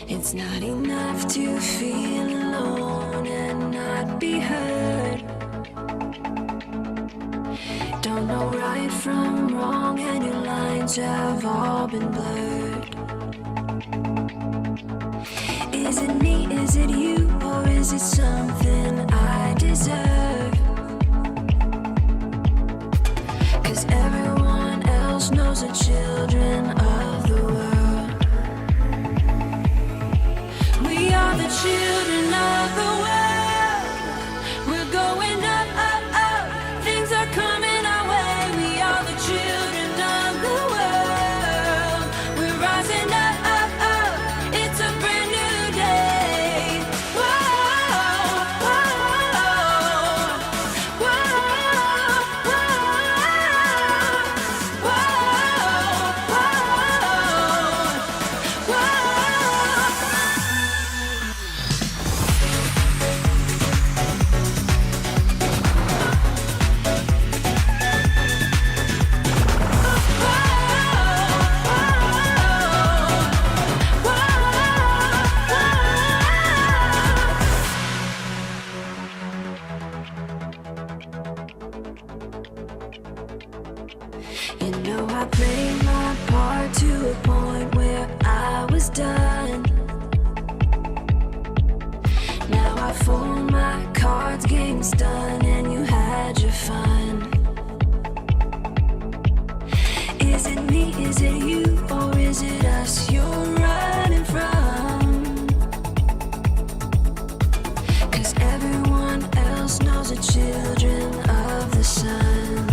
It's not enough to feel alone and not be heard. Don't know right from wrong, and your lines have all been blurred. Is it me, is it you, or is it something I deserve? 'Cause everyone else knows the children of the world. We are the children of the world. We're going up, up, up. Things are coming our way. We are the children of the world. We're rising up, up, up. It's a brand new day. Whoa, whoa, whoa, whoa, whoa, whoa. You know I played my part to a point where I was done. Now I fold my cards, game's done, and you had your fun. Is it me, is it you, or is it us you're running from? 'Cause everyone else knows the children of the sun.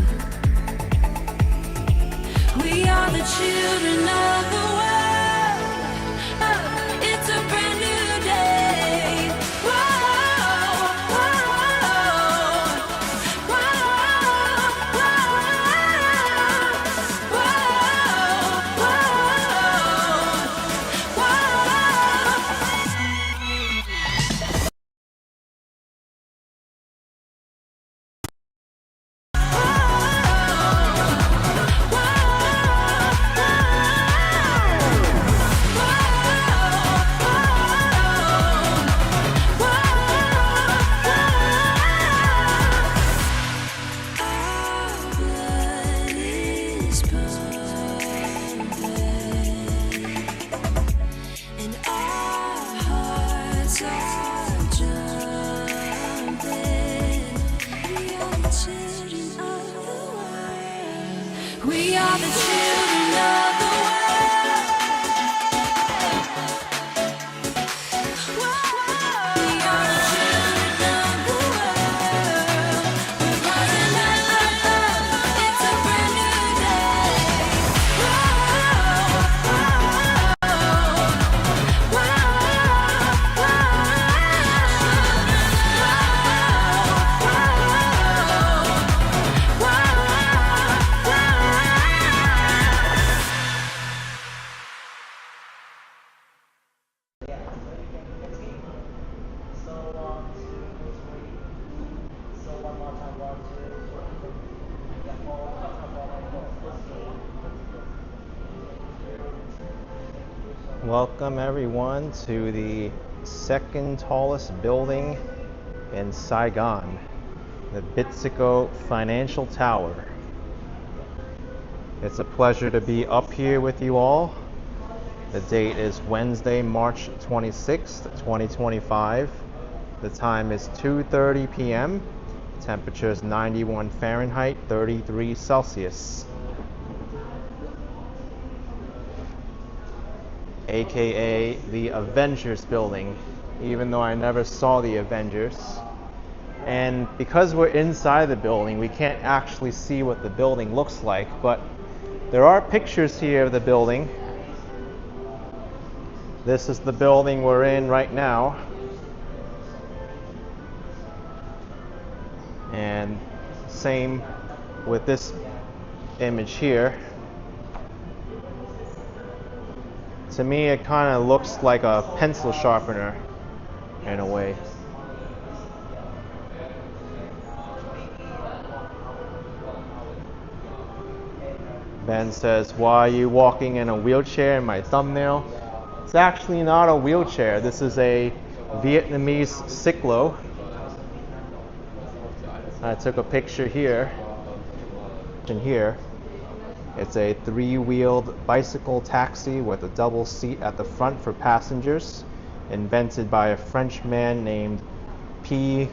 We are the children of the world. It's a brand new day. Whoa, whoa, whoa, We are the children of the world. We are the children of the world. We're rising up, up, up. It's a brand new day. Welcome everyone to the second tallest building in Saigon, the Bitexco Financial Tower. It's a pleasure to be up here with you all. The date is Wednesday, March 26th, 2025. The time is 2:30 p.m. Temperature is 91 Fahrenheit, 33 Celsius. AKA the Avengers building, even though I never saw the Avengers. And because we're inside the building, we can't actually see what the building looks like, but there are pictures here of the building. This is the building we're in right now. And same with this image here. To me, it kind of looks like a pencil sharpener in a way. Ben says, why are you walking in a wheelchair in my thumbnail? It's actually not a wheelchair. This is a Vietnamese cyclo. I took a picture here. And here, it's a three-wheeled bicycle taxi with a double seat at the front for passengers, invented by a French man named P.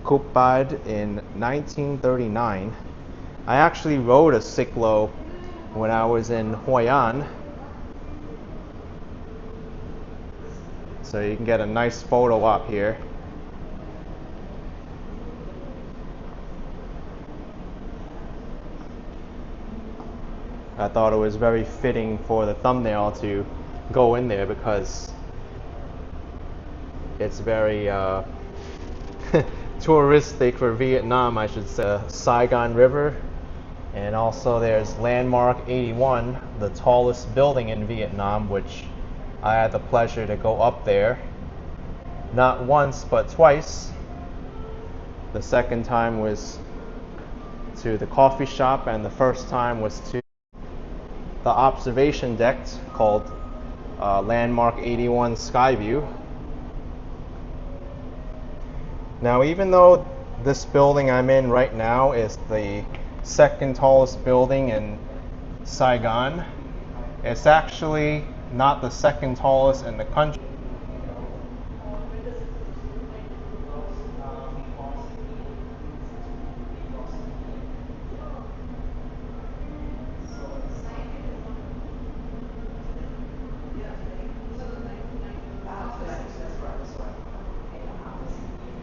Coupad in 1939. I actually rode a cyclo when I was in Hoi An, so you can get a nice photo up here. I thought it was very fitting for the thumbnail to go in there because it's very touristic for Vietnam, I should say. Saigon River, and also there's Landmark 81, the tallest building in Vietnam, which I had the pleasure to go up there not once but twice. The second time was to the coffee shop, and the first time was to the observation deck called Landmark 81 Skyview. Now, even though this building I'm in right now is the second tallest building in Saigon, it's actually not the second tallest in the country.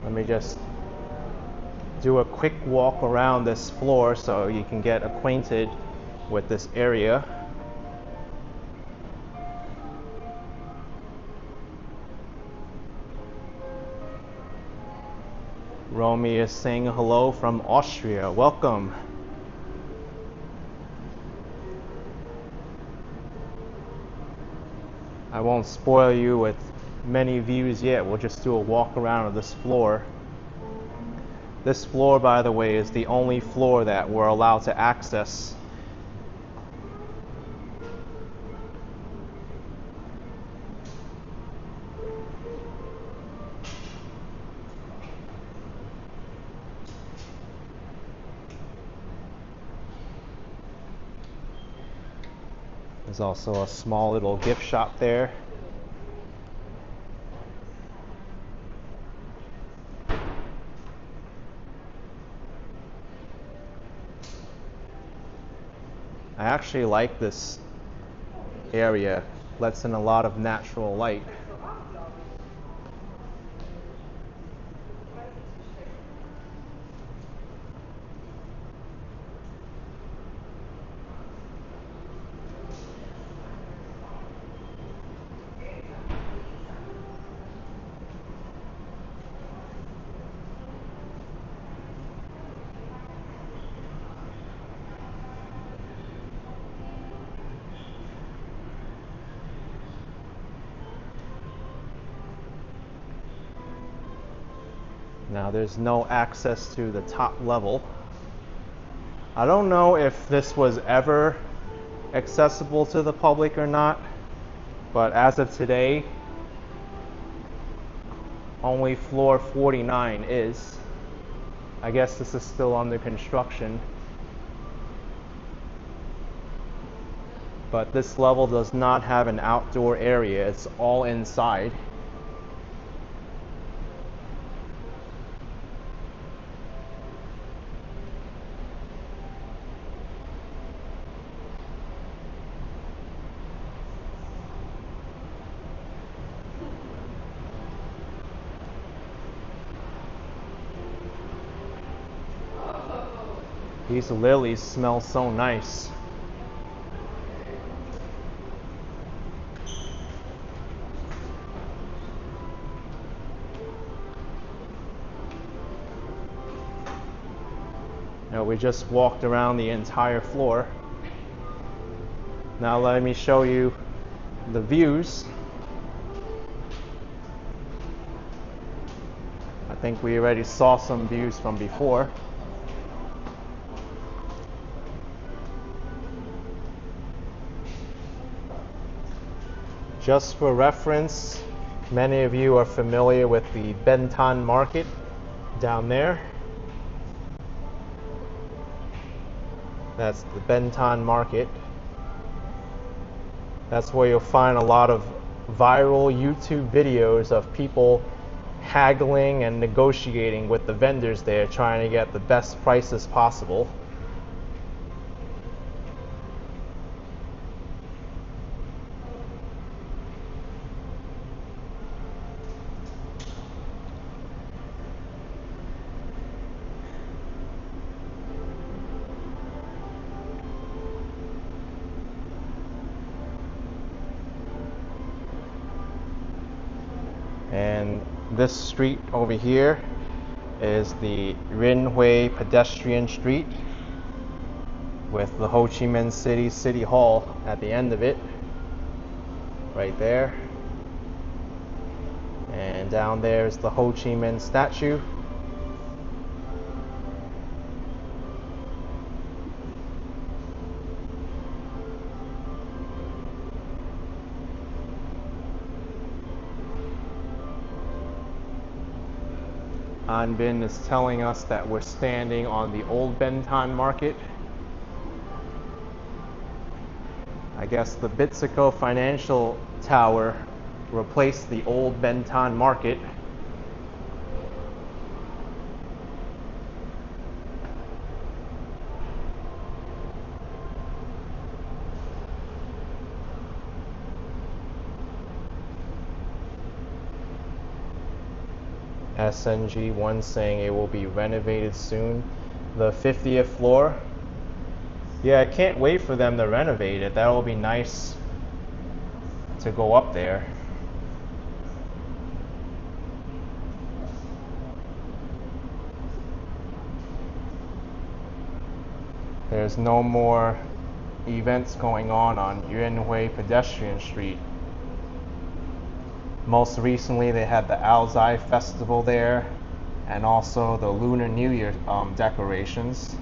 Let me just do a quick walk around this floor so you can get acquainted with this area. Romy is saying hello from Austria. Welcome. I won't spoil you with many views yet. We'll just do a walk around of this floor. This floor, by the way, is the only floor that we're allowed to access. There's also a small little gift shop there. I actually like this area. Lets in a lot of natural light. Now there's no access to the top level. I don't know if this was ever accessible to the public or not, but as of today, only floor 49 is. I guess this is still under construction. But this level does not have an outdoor area, it's all inside. These lilies smell so nice. Now we just walked around the entire floor. Now let me show you the views. I think we already saw some views from before. Just for reference, many of you are familiar with the Benton Market down there. That's the Benton Market. That's where you'll find a lot of viral YouTube videos of people haggling and negotiating with the vendors there, trying to get the best prices possible. And this street over here is the Renway pedestrian street with the Ho Chi Minh City Hall at the end of it, right there. And down there is the Ho Chi Minh statue. An Bin is telling us that we're standing on the old Benton Market. I guess the Bitexco Financial Tower replaced the old Benton Market. SNG1 saying it will be renovated soon. The 50th floor. Yeah, I can't wait for them to renovate it. That will be nice to go up there. There's no more events going on Renway Pedestrian Street. Most recently, they had the Alzai Festival there, and also the Lunar New Year decorations.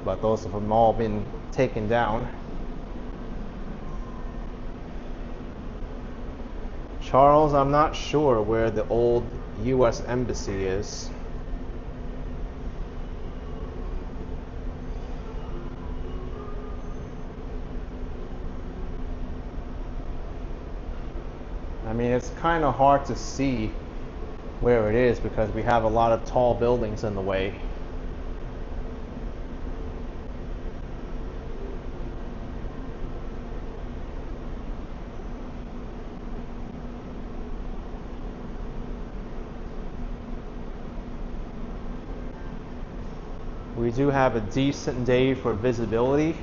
But those have all been taken down. Charles, I'm not sure where the old U.S. Embassy is. I mean, it's kind of hard to see where it is because we have a lot of tall buildings in the way. We do have a decent day for visibility.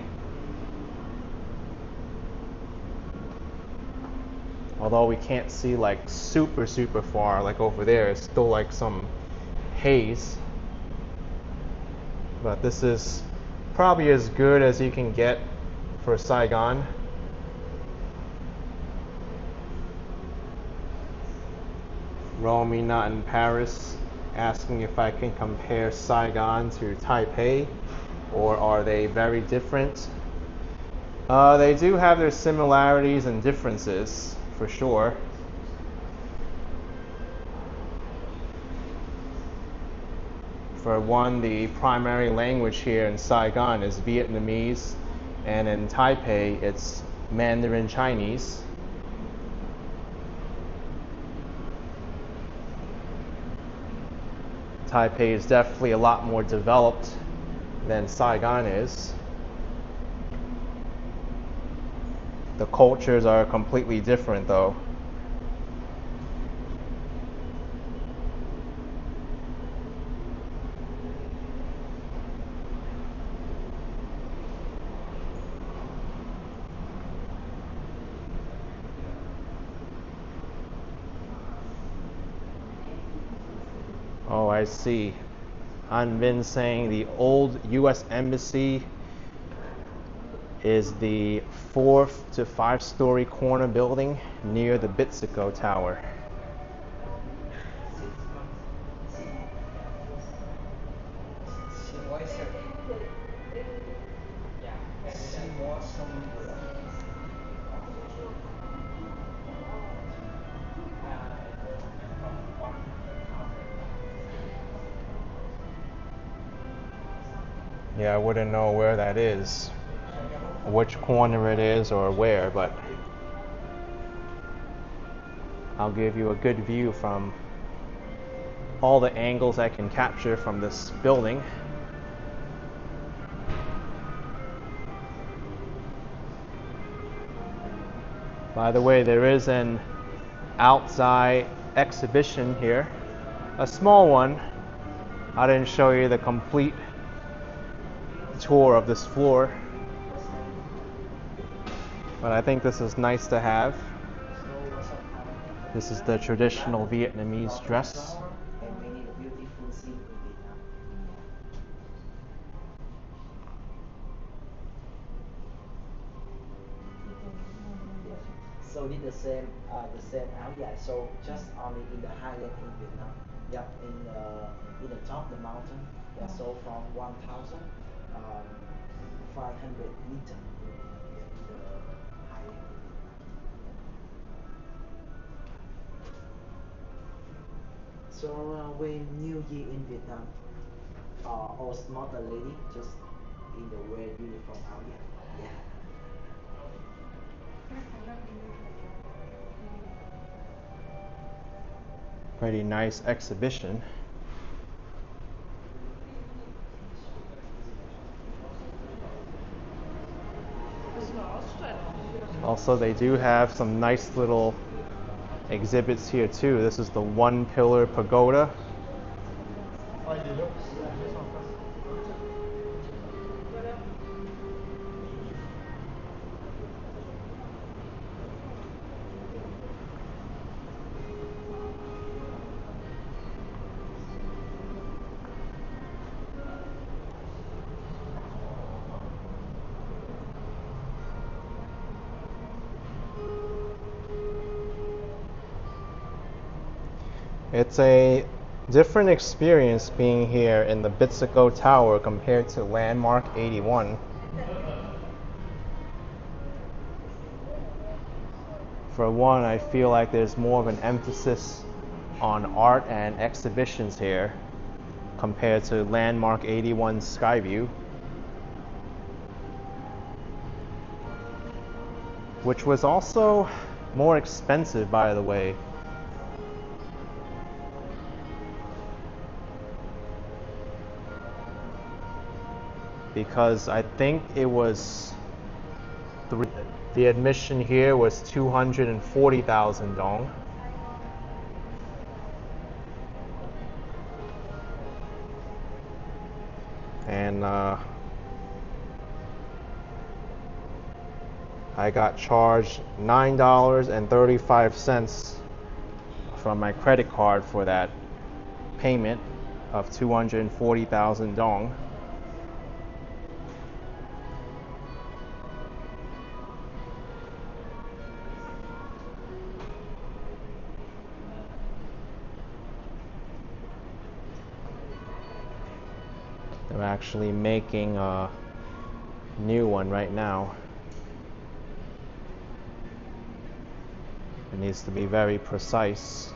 Although we can't see like super far, like over there, it's still like some haze. But this is probably as good as you can get for Saigon. Romy not in Paris asking if I can compare Saigon to Taipei, or are they very different? They do have their similarities and differences, for sure. For one, the primary language here in Saigon is Vietnamese, and in Taipei it's Mandarin Chinese. Taipei is definitely a lot more developed than Saigon is. The cultures are completely different though. Oh, I see. An Bin saying the old U.S. Embassy is the 4 to 5 story corner building near the Bitexco Tower. Yeah, I wouldn't know where that is, which corner it is or where, but I'll give you a good view from all the angles I can capture from this building. By the way, there is an outside exhibition here, a small one. I didn't show you the complete tour of this floor, but I think this is nice to have. This is the traditional Vietnamese dress. So did the same out, yeah. So just only in the highland in Vietnam, yeah. In the top of the mountain, yeah. So from 1,500 meter, yeah, in the highland in Vietnam. So when New Year in Vietnam, all smarter lady just in the wear uniform out, yeah, yeah. Pretty nice exhibition. Also, they do have some nice little exhibits here too. This is the one pillar pagoda. It's a different experience being here in the Bitexco Tower compared to Landmark 81. For one, I feel like there's more of an emphasis on art and exhibitions here compared to Landmark 81's Skyview, which was also more expensive, by the way. Because I think it was the admission here was 240,000 dong. And I got charged $9.35 from my credit card for that payment of 240,000 dong. They're actually making a new one right now. It needs to be very precise.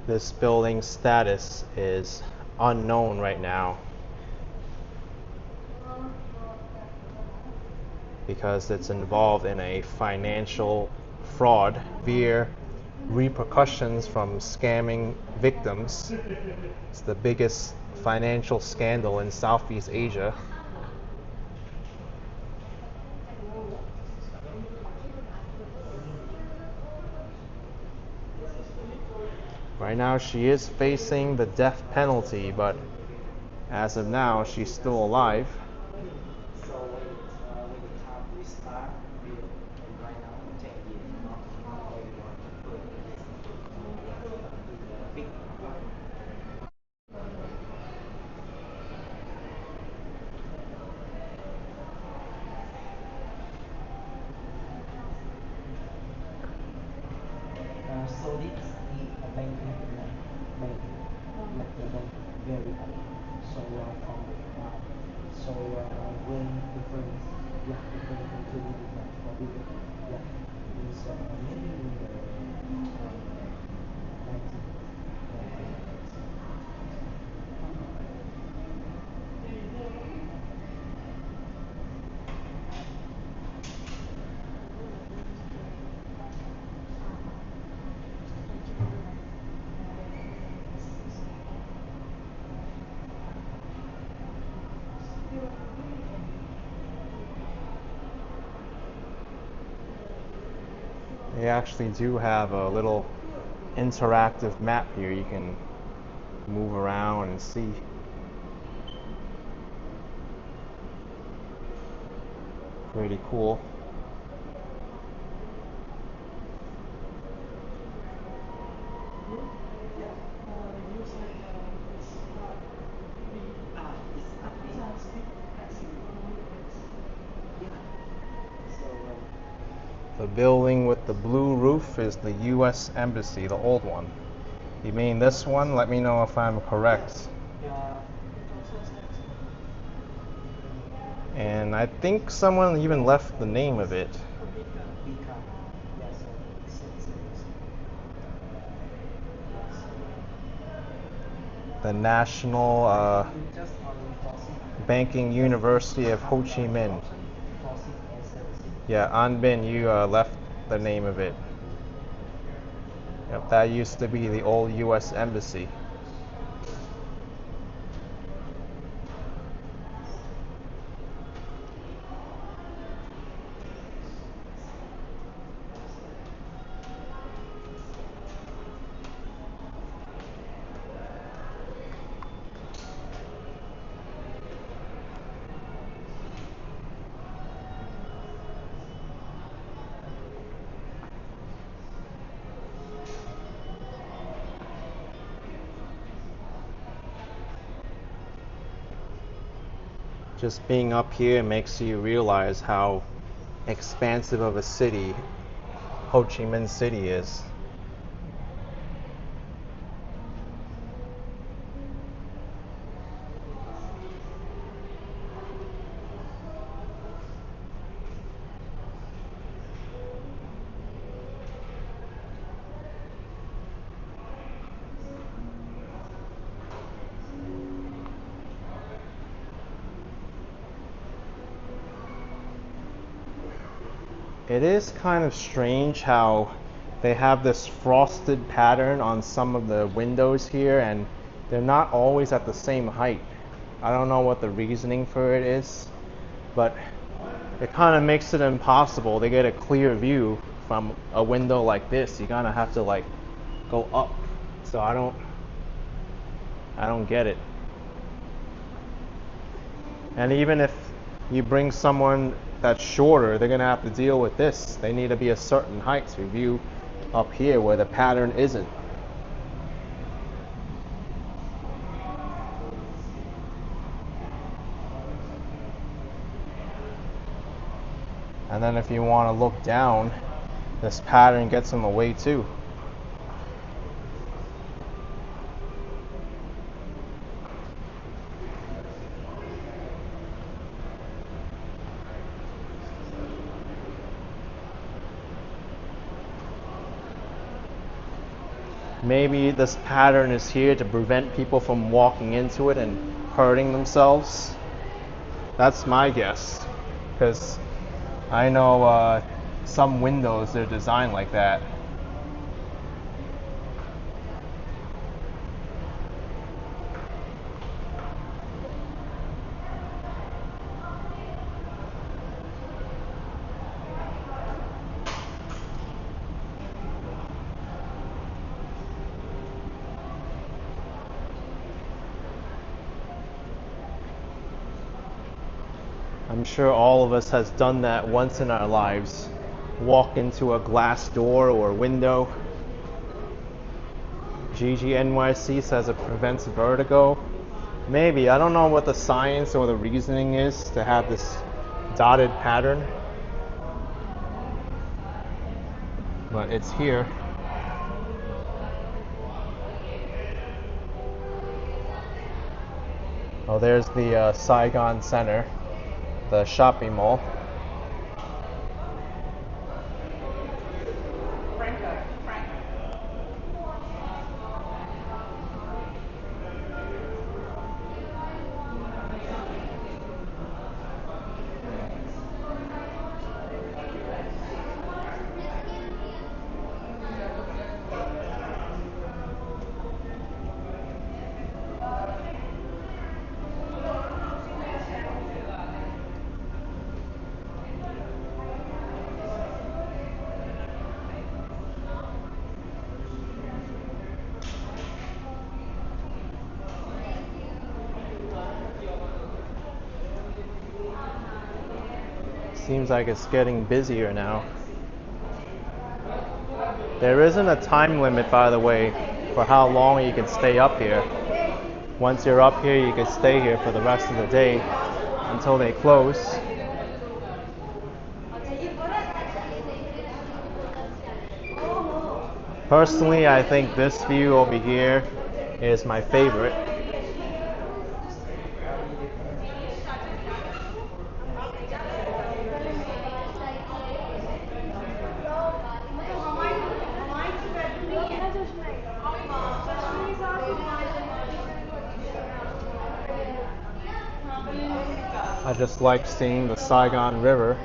This building's status is unknown right now because it's involved in a financial fraud, severe repercussions from scamming victims. It's the biggest financial scandal in Southeast Asia. Right now she is facing the death penalty, but as of now she's still alive. So when the time we start, different, yeah, different totally different forbidden, yeah, is maybe in the 1900s. They actually do have a little interactive map here you can move around and see. Pretty cool. The building with the blue roof is the U.S. Embassy, the old one. You mean this one? Let me know if I'm correct. And I think someone even left the name of it. The National Banking University of Ho Chi Minh. Yeah, An Bin, you left the name of it. Yep, that used to be the old U.S. Embassy. Just being up here makes you realize how expansive of a city Ho Chi Minh City is. It is kind of strange how they have this frosted pattern on some of the windows here, and they're not always at the same height. I don't know what the reasoning for it is, but it kind of makes it impossible to get a clear view from a window like this. You kind of have to like go up. So I don't get it. And even if you bring someone that's shorter, they're gonna have to deal with this. They need to be a certain height to view up here where the pattern isn't. And then if you want to look down, this pattern gets in the way too. Maybe this pattern is here to prevent people from walking into it and hurting themselves. That's my guess, because I know some windows, they're designed like that. I'm sure all of us has done that once in our lives. Walk into a glass door or window. GGNYC says it prevents vertigo. Maybe, I don't know what the science or the reasoning is to have this dotted pattern, but it's here. Oh, there's the Saigon Center. the shopping mall. Seems like it's getting busier now. There isn't a time limit, by the way, for how long you can stay up here. Once you're up here, you can stay here for the rest of the day until they close. Personally, I think this view over here is my favorite. I just like seeing the Saigon River.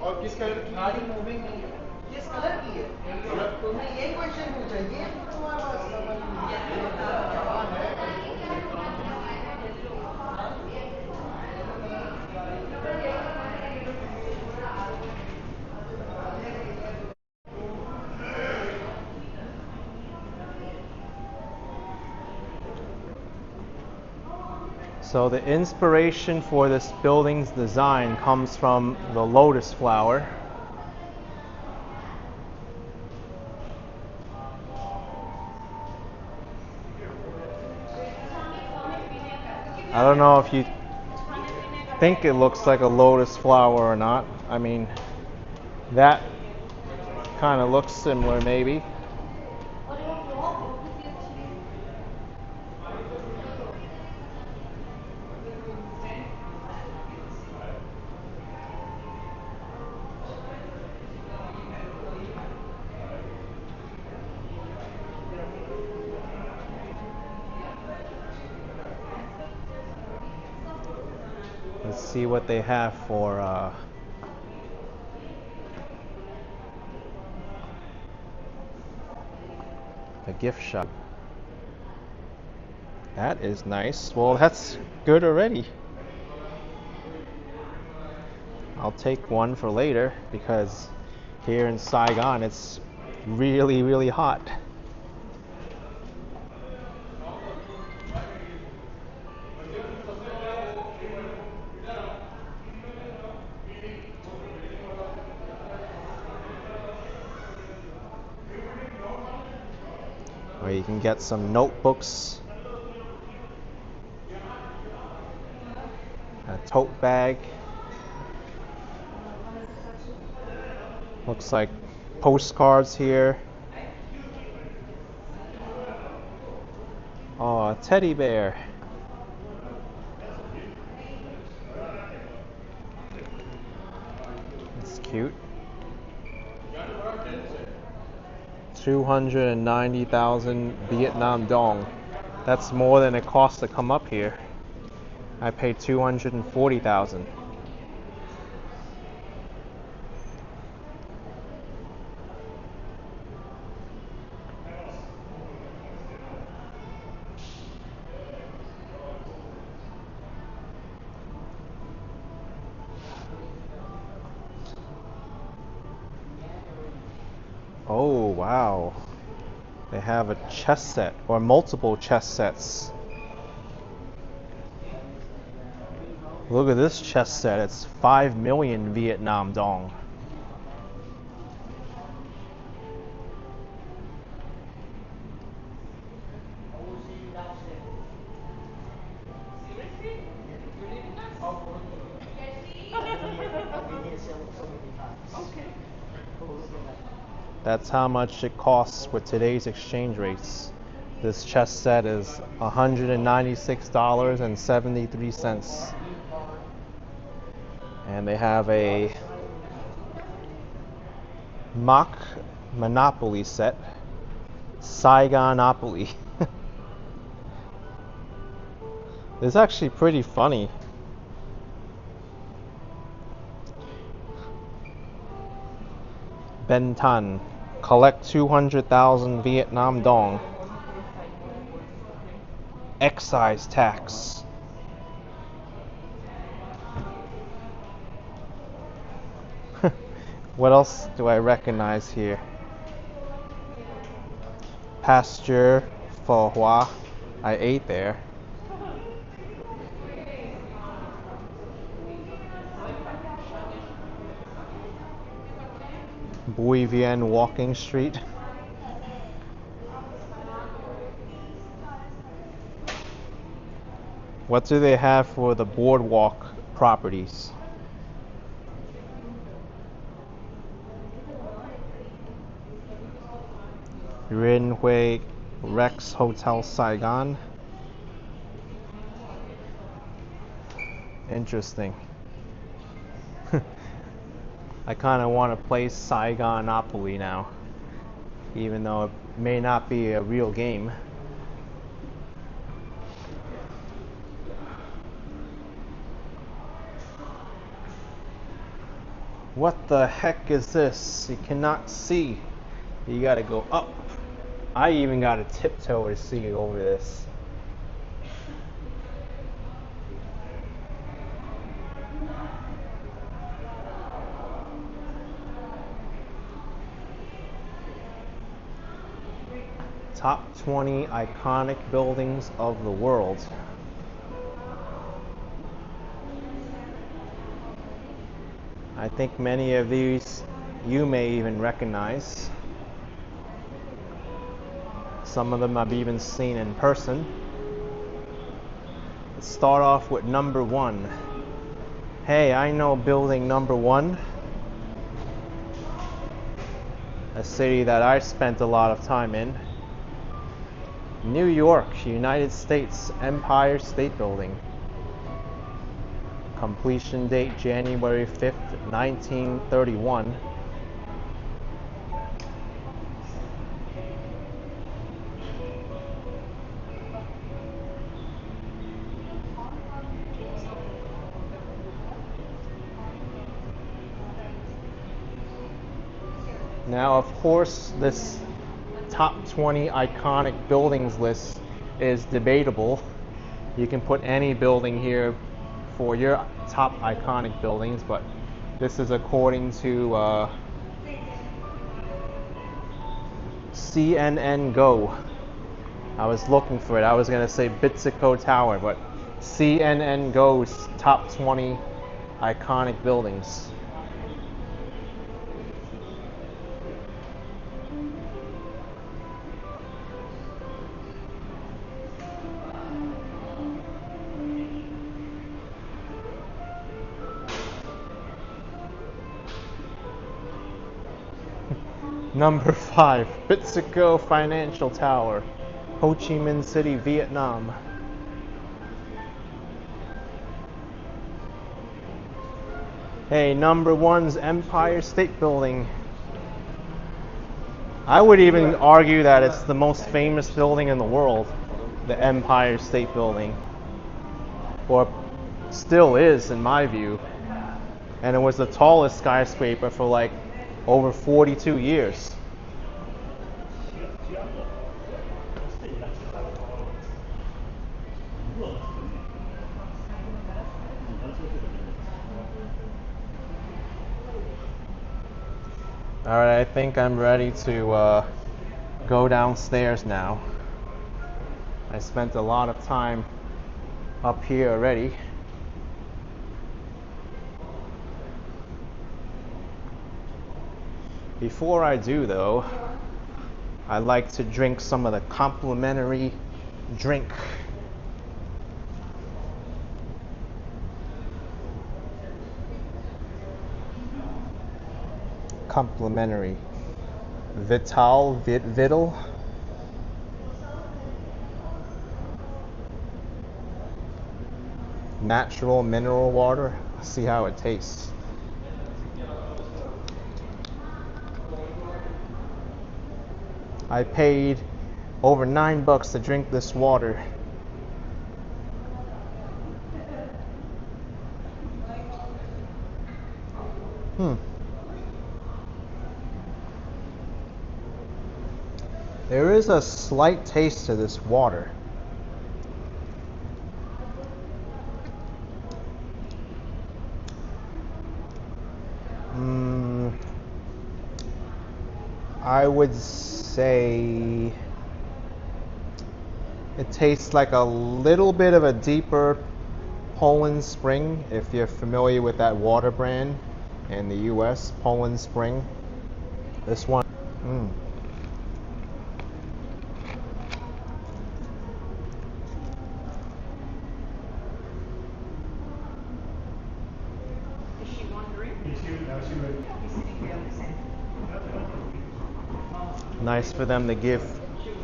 और किस colour की गाड़ी moving नहीं है, किस colour की है, तुमने यही क्वेश्चन पूछा, ये तुम्हारे पास समझ नहीं है। So the inspiration for this building's design comes from the lotus flower. I don't know if you think it looks like a lotus flower or not. I mean, that kind of looks similar maybe. Let's see what they have for a gift shop. That is nice. Well, that's good already. I'll take one for later because here in Saigon it's really, really hot. Or you can get some notebooks, a tote bag. Looks like postcards here. Oh, a teddy bear. That's cute. 290,000 Vietnam dong. That's more than it costs to come up here. I paid 240,000. Oh, wow. They have a chess set or multiple chess sets. Look at this chess set. It's 5 million Vietnam dong. That's how much it costs with today's exchange rates. This chess set is $196.73. And they have a mock Monopoly set, Saigonopoly. It's actually pretty funny. Ben Tan, collect 200,000 Vietnam dong. Excise tax. What else do I recognize here? Pasture Pho Hua. I ate there. Bui Vien Walking Street. What do they have for the boardwalk properties? Renway Rex Hotel Saigon. Interesting. I kind of want to play Saigonopoly now, even though it may not be a real game. What the heck is this? You cannot see. You gotta go up. I even gotta tiptoe to see over this. Top 20 iconic buildings of the world. I think many of these you may even recognize. Some of them I've even seen in person. Let's start off with number 1. Hey, I know building number 1. A city that I spent a lot of time in. New York, United States, Empire State Building. Completion date January 5th, 1931. Now, of course, this top 20 iconic buildings list is debatable. You can put any building here for your top iconic buildings, but this is according to CNN Go. I was looking for it. I was going to say Bitexco Tower, but CNN Go's top 20 iconic buildings. Number 5, Bitexco Financial Tower, Ho Chi Minh City, Vietnam. Hey, number 1's Empire State Building. I would even argue that it's the most famous building in the world, the Empire State Building. Or still is, in my view. And it was the tallest skyscraper for like over 42 years. Alright, I think I'm ready to go downstairs now. I spent a lot of time up here already. Before I do though, I like to drink some of the complimentary drink. Complimentary. Vital. Natural mineral water. Let's see how it tastes. I paid over $9 to drink this water. There is a slight taste to this water. I would say it tastes like a little bit of a deeper Poland Spring, if you're familiar with that water brand in the US, Poland Spring. This one. Is she wondering? Nice for them to give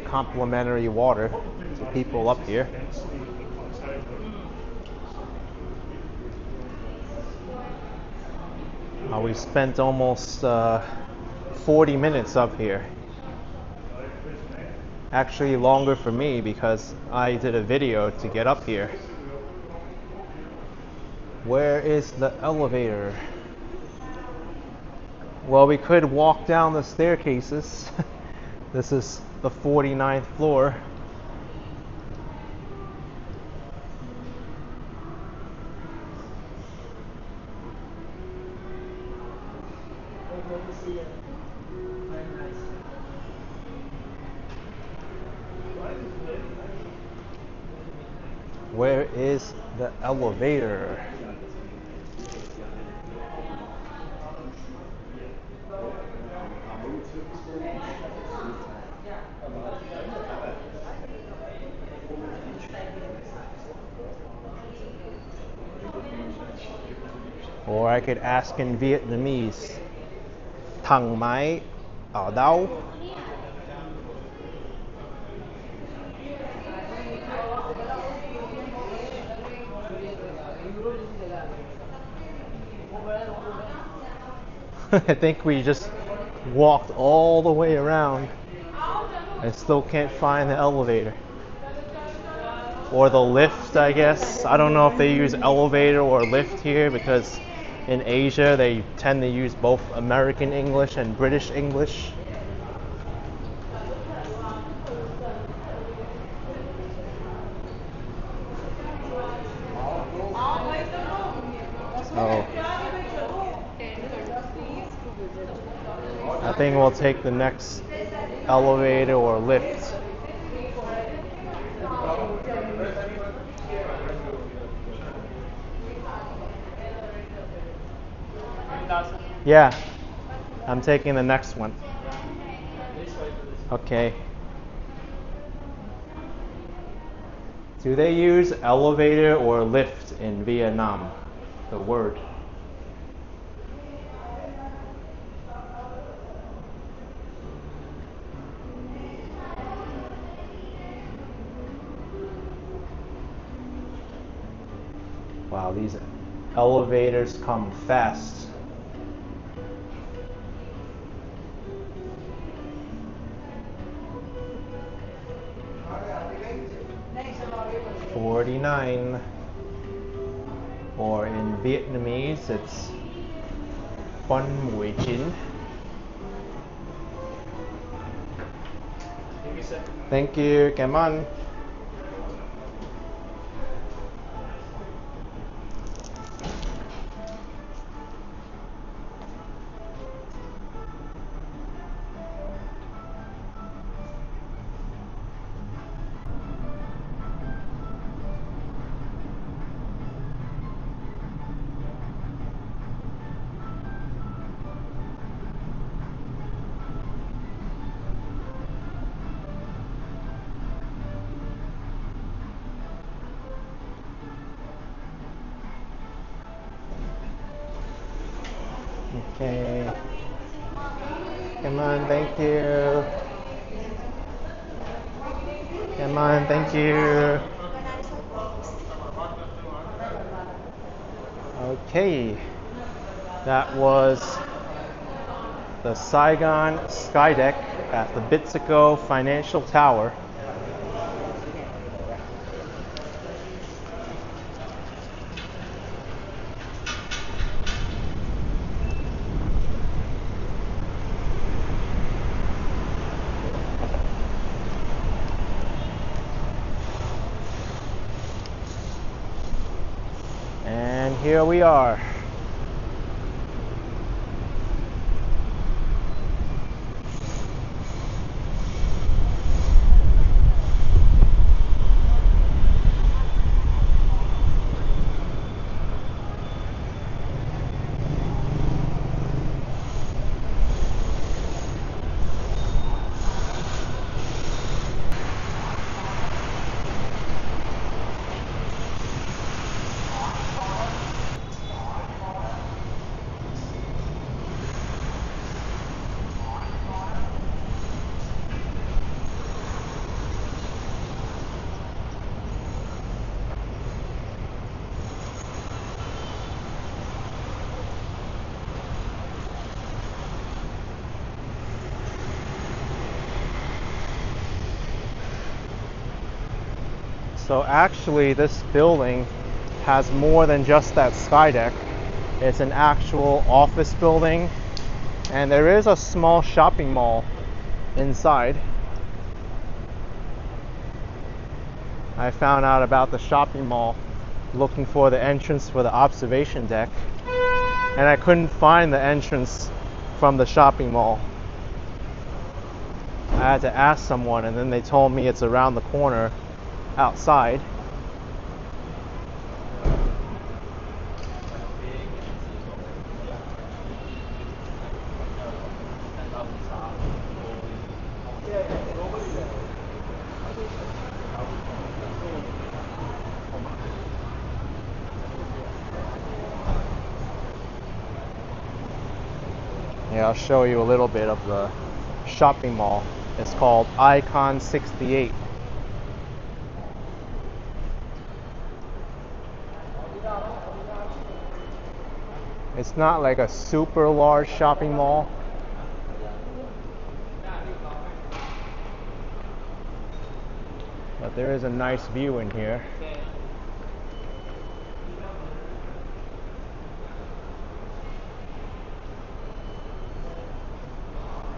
complimentary water to people up here. We spent almost 40 minutes up here. Actually longer for me because I did a video to get up here. Where is the elevator? Well, we could walk down the staircases. This is the 49th floor. Where is the elevator? Or I could ask in Vietnamese. Thang máy ở đâu? I think we just walked all the way around. I still can't find the elevator. Or the lift, I guess. I don't know if they use elevator or lift here because in Asia they tend to use both American English and British English. Oh. I think we'll take the next elevator or lift. Yeah, I'm taking the next one. Okay. Do they use elevator or lift in Vietnam? The word. Wow, these elevators come fast. $49, or in Vietnamese it's Bon Mui Chin. Thank you, cảm ơn. Okay. Come on, thank you. Come on, thank you. Okay, that was the Saigon skydeck at the Bitexco Financial Tower. And here we are. So actually this building has more than just that skydeck. It's an actual office building, and there is a small shopping mall inside. I found out about the shopping mall looking for the entrance for the observation deck, and I couldn't find the entrance from the shopping mall. I had to ask someone, and then they told me it's around the corner outside. Yeah, I'll show you a little bit of the shopping mall. It's called Icon 68. It's not like a super large shopping mall. But there is a nice view in here.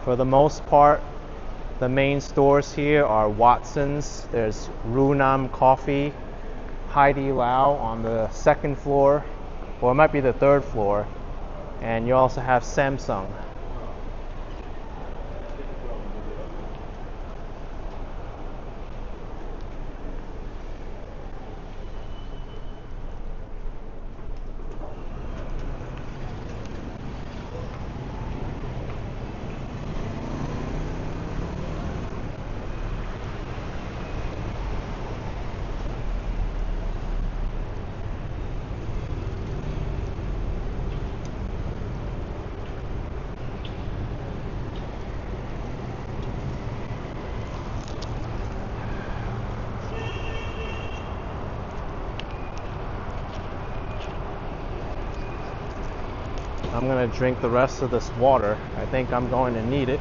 For the most part, the main stores here are Watson's. There's Runam Coffee, Heidi Lau on the second floor, or it might be the third floor, and you also have Samsung. I'm gonna drink the rest of this water. I think I'm going to need it.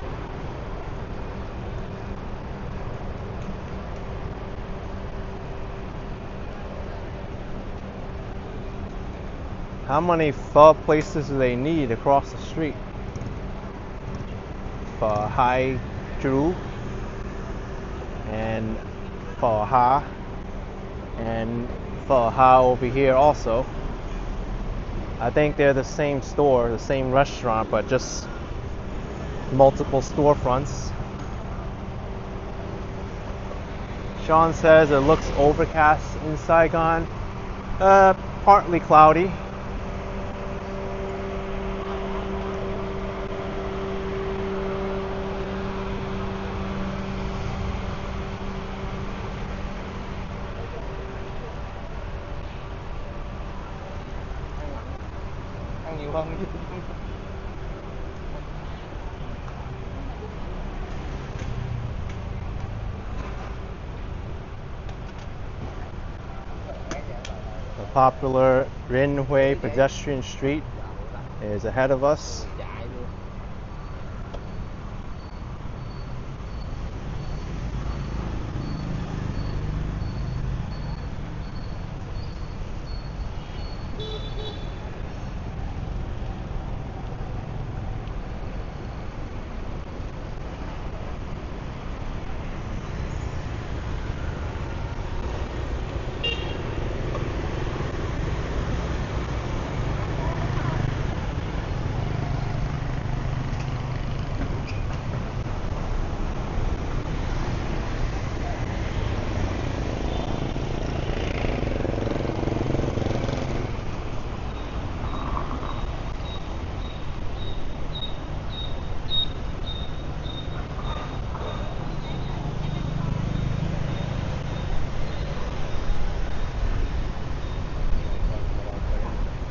How many pho places do they need across the street? Pho Hai Chu and Pho Ha and Pho Ha over here also. I think they're the same store, the same restaurant, but just multiple storefronts. Sean says it looks overcast in Saigon. Partly cloudy. popular Renway pedestrian street is ahead of us.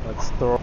Let's throw.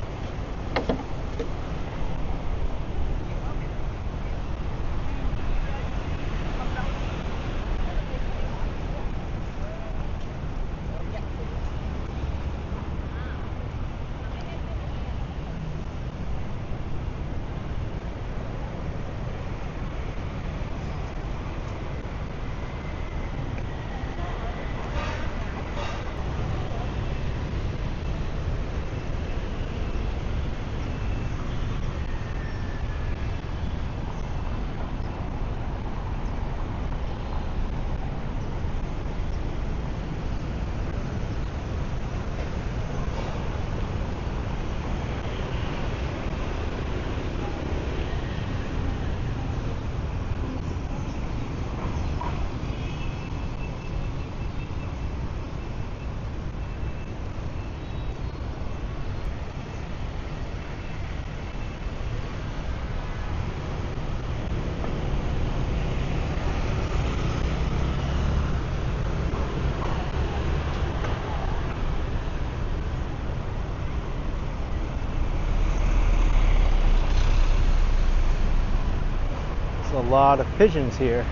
A lot of pigeons here.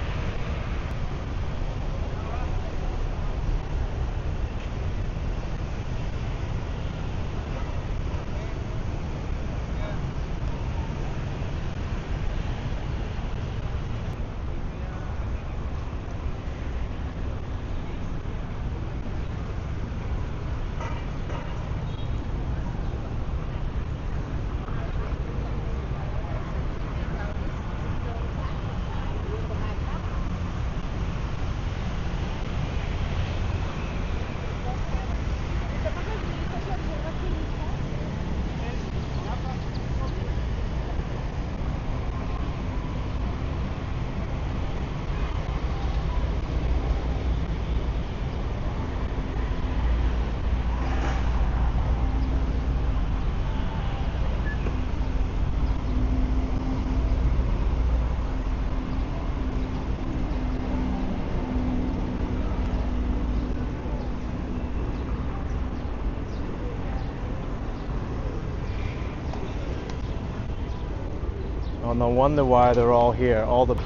Oh, no wonder why they're all here. All the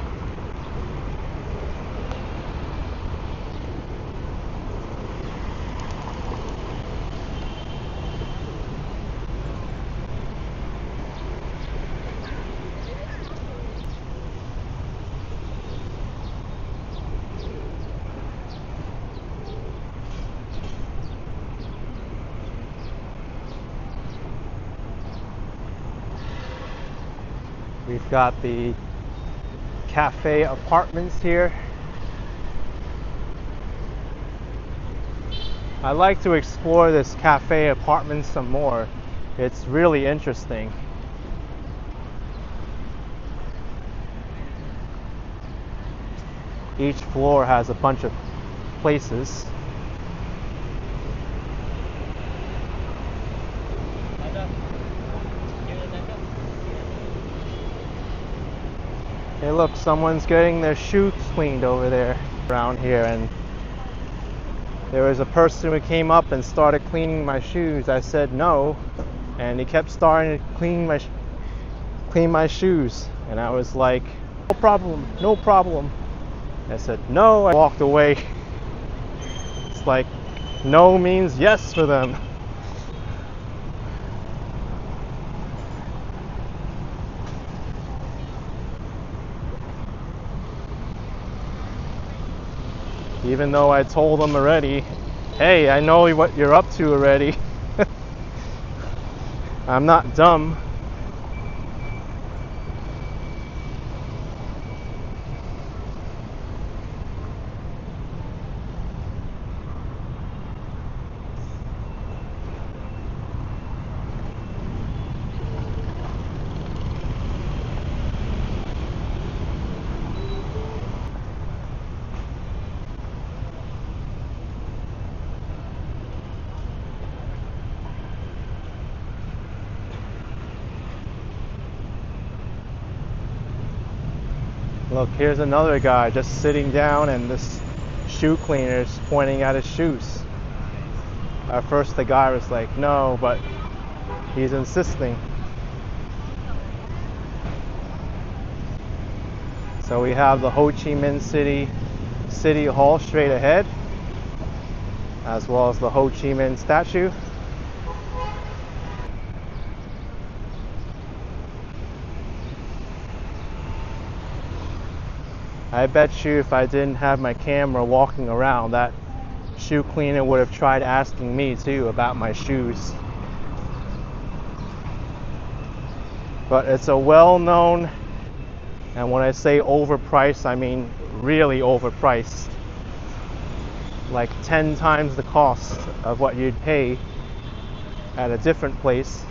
we've got the cafe apartments here. I'd like to explore this cafe apartment some more. It's really interesting. Each floor has a bunch of places. Hey look, someone's getting their shoes cleaned over there around here, and there was a person who came up and started cleaning my shoes. I said no, and he kept starting to clean my shoes, and I was like, no problem, no problem. I said no. I walked away. It's like no means yes for them. Even though I told them already, hey, I know what you're up to already. I'm not dumb. Look, here's another guy just sitting down and this shoe cleaner's pointing at his shoes. At first the guy was like, no, but he's insisting. So we have the Ho Chi Minh City Hall straight ahead, as well as the Ho Chi Minh statue. I bet you if I didn't have my camera walking around, that shoe cleaner would have tried asking me too about my shoes. But it's a well-known, and when I say overpriced, I mean really overpriced. Like 10 times the cost of what you'd pay at a different place.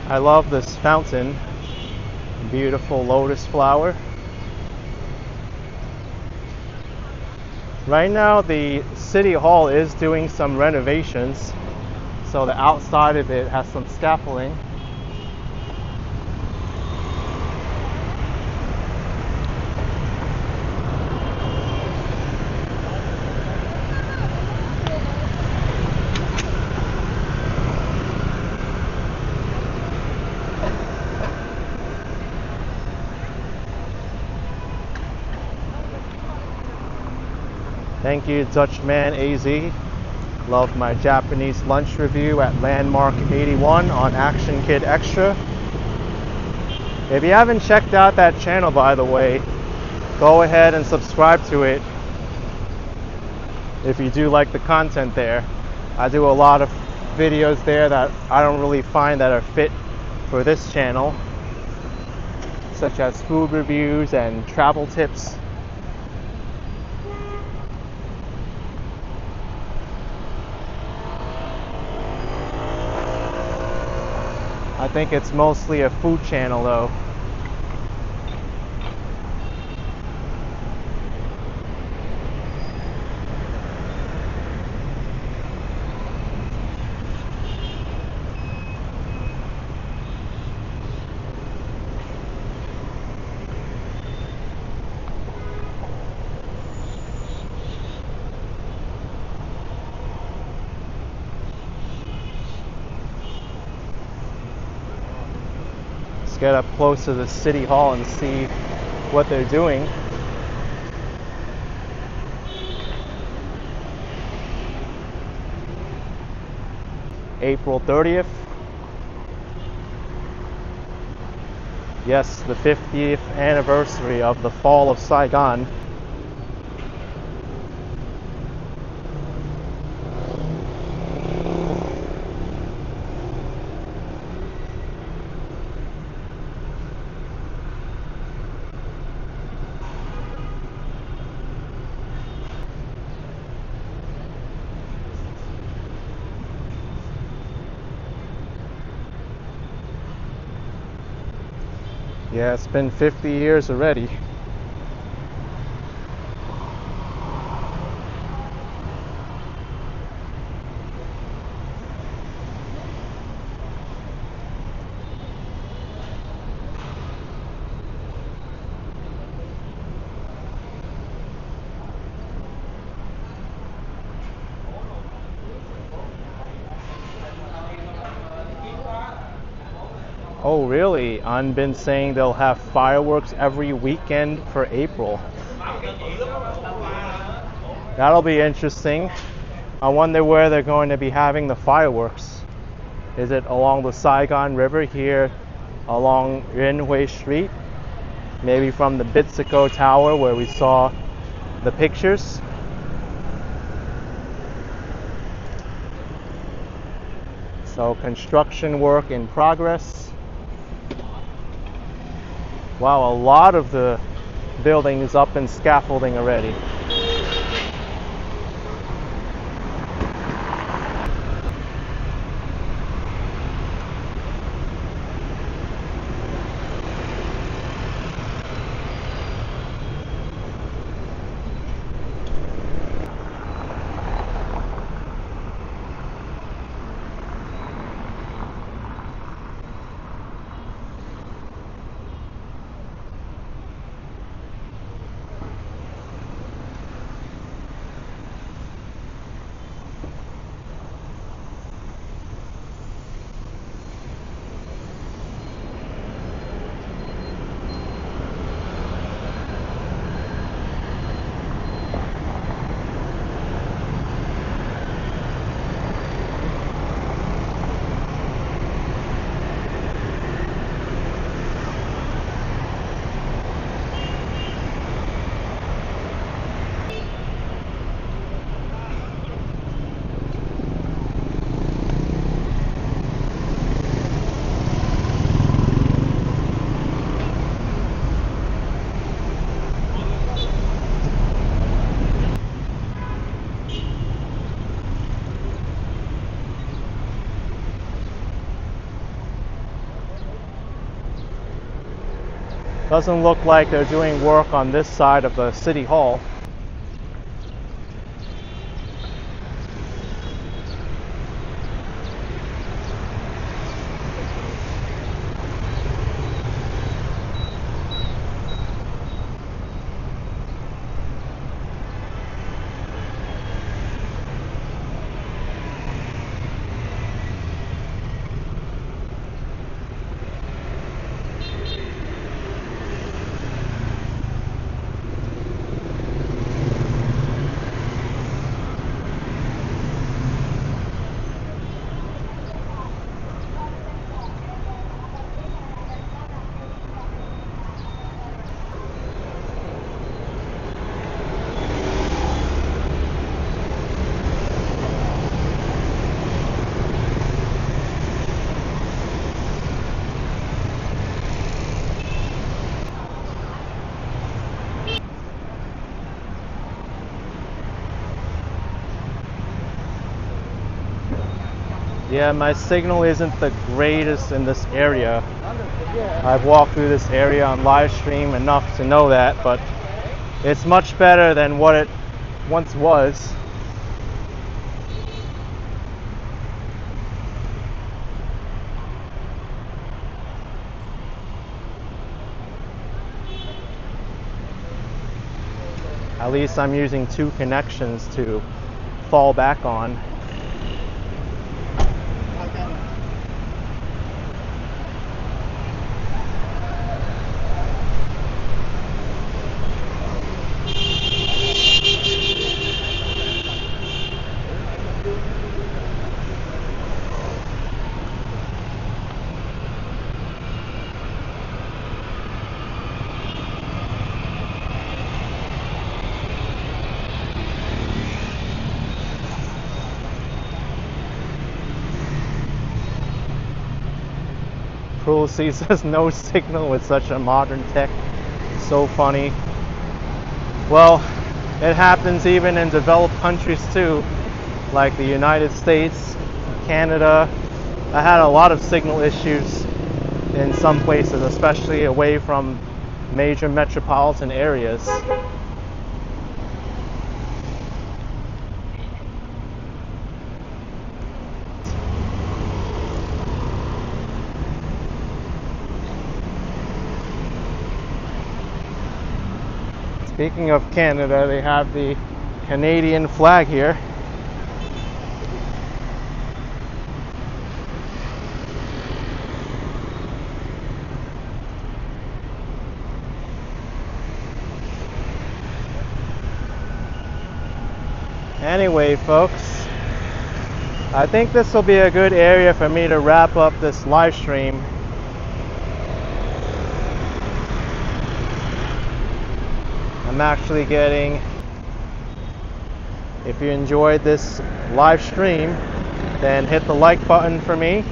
I love this fountain, beautiful lotus flower. Right now the city hall is doing some renovations, so the outside of it has some scaffolding. Thank you, Dutchman AZ. Love my Japanese lunch review at Landmark 81 on Action Kid Extra. If you haven't checked out that channel, by the way, go ahead and subscribe to it if you do like the content there. I do a lot of videos there that I don't really find that are fit for this channel, such as food reviews and travel tips. I think it's mostly a food channel though. Get up close to the city hall and see what they're doing. April 30th. Yes, the 50th anniversary of the fall of Saigon. Yeah, it's been 50 years already. Oh, really? I've been saying they'll have fireworks every weekend for April. That'll be interesting. I wonder where they're going to be having the fireworks. Is it along the Saigon River here along Renway Street? Maybe from the Bitexco Tower where we saw the pictures? So construction work in progress. Wow, a lot of the building is up in scaffolding already. Doesn't look like they're doing work on this side of the city hall. Yeah, my signal isn't the greatest in this area. I've walked through this area on live stream enough to know that, but it's much better than what it once was. At least I'm using two connections to fall back on. Cruel C says no signal with such a modern tech. So funny. Well, it happens even in developed countries too, like the United States, Canada. I had a lot of signal issues in some places, especially away from major metropolitan areas. Speaking of Canada, they have the Canadian flag here. Anyway, folks, I think this will be a good area for me to wrap up this live stream. I'm actually getting, if you enjoyed this live stream, then hit the like button for me,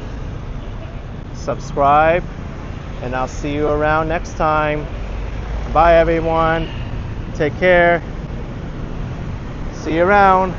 subscribe, and I'll see you around next time. Bye everyone, take care, see you around.